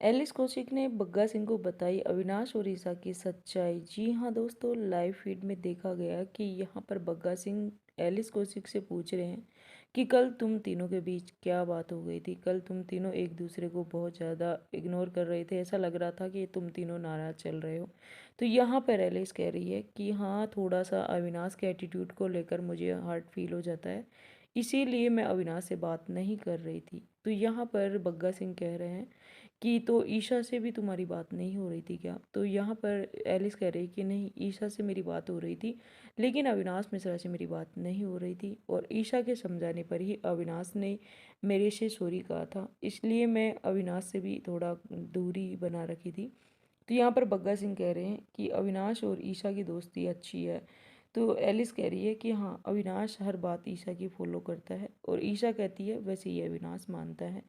Alice Kaushik ने बग्गा सिंह को बताई अविनाश और ईशा की सच्चाई। जी हाँ दोस्तों, लाइव फीड में देखा गया कि यहाँ पर बग्गा सिंह एलिस कौशिक से पूछ रहे हैं कि कल तुम तीनों के बीच क्या बात हो गई थी। कल तुम तीनों एक दूसरे को बहुत ज़्यादा इग्नोर कर रहे थे, ऐसा लग रहा था कि तुम तीनों नाराज़ चल रहे हो। तो यहाँ पर एलिस कह रही है कि हाँ, थोड़ा सा अविनाश के एटीट्यूड को लेकर मुझे हर्ट फील हो जाता है, इसीलिए मैं अविनाश से बात नहीं कर रही थी। तो यहाँ पर बग्गा सिंह कह रहे हैं कि तो ईशा से भी तुम्हारी बात नहीं हो रही थी क्या। तो यहाँ पर एलिस कह रही कि नहीं, ईशा से मेरी बात हो रही थी, लेकिन अविनाश मिश्रा से मेरी बात नहीं हो रही थी, और ईशा के समझाने पर ही अविनाश ने मेरे से सॉरी कहा था, इसलिए मैं अविनाश से भी थोड़ा दूरी बना रखी थी। तो यहाँ पर बग्गा सिंह कह रहे हैं कि अविनाश और ईशा की दोस्ती अच्छी है। तो एलिस कह रही है कि हाँ, अविनाश हर बात ईशा की फॉलो करता है, और ईशा कहती है वैसे ये अविनाश मानता है।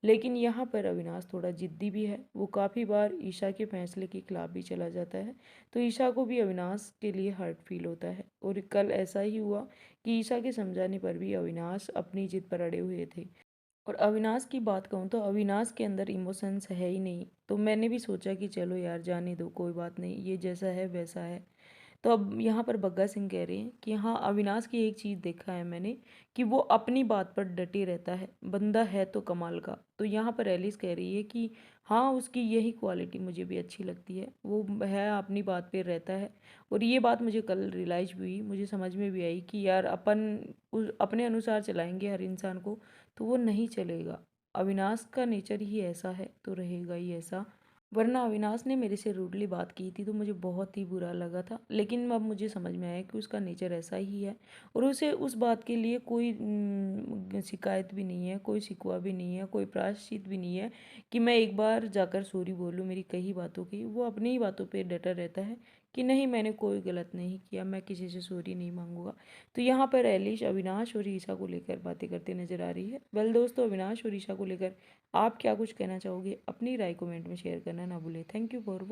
लेकिन यहाँ पर अविनाश थोड़ा जिद्दी भी है, वो काफ़ी बार ईशा के फैसले के खिलाफ भी चला जाता है। तो ईशा को भी अविनाश के लिए हर्ट फील होता है, और कल ऐसा ही हुआ कि ईशा के समझाने पर भी अविनाश अपनी जिद पर अड़े हुए थे। और अविनाश की बात कहूँ तो अविनाश के अंदर इमोशंस है ही नहीं। तो मैंने भी सोचा कि चलो यार, जाने दो, कोई बात नहीं, ये जैसा है वैसा है। तो अब यहाँ पर बग्गा सिंह कह रहे हैं कि हाँ, अविनाश की एक चीज़ देखा है मैंने कि वो अपनी बात पर डटे रहता है, बंदा है तो कमाल का। तो यहाँ पर एलिस कह रही है कि हाँ, उसकी यही क्वालिटी मुझे भी अच्छी लगती है, वो है अपनी बात पे रहता है। और ये बात मुझे कल रियलाइज भी हुई, मुझे समझ में भी आई कि यार अपन अपने अनुसार चलाएंगे हर इंसान को तो वो नहीं चलेगा। अविनाश का नेचर ही ऐसा है तो रहेगा ही ऐसा। वरना अविनाश ने मेरे से रूडली बात की थी तो मुझे बहुत ही बुरा लगा था, लेकिन अब मुझे समझ में आया कि उसका नेचर ऐसा ही है, और उसे उस बात के लिए कोई शिकायत भी नहीं है, कोई शिकवा भी नहीं है, कोई प्रायश्चित भी नहीं है कि मैं एक बार जाकर सॉरी बोलूँ मेरी कई बातों की। वो अपनी ही बातों पे डटा रहता है कि नहीं, मैंने कोई गलत नहीं किया, मैं किसी से सॉरी नहीं मांगूंगा। तो यहाँ पर एलिश अविनाश और ईशा को लेकर बातें करते नजर आ रही है। वेल दोस्तों, अविनाश और ईशा को लेकर आप क्या कुछ कहना चाहोगे, अपनी राय कमेंट में शेयर करना ना भूलें। Thank you for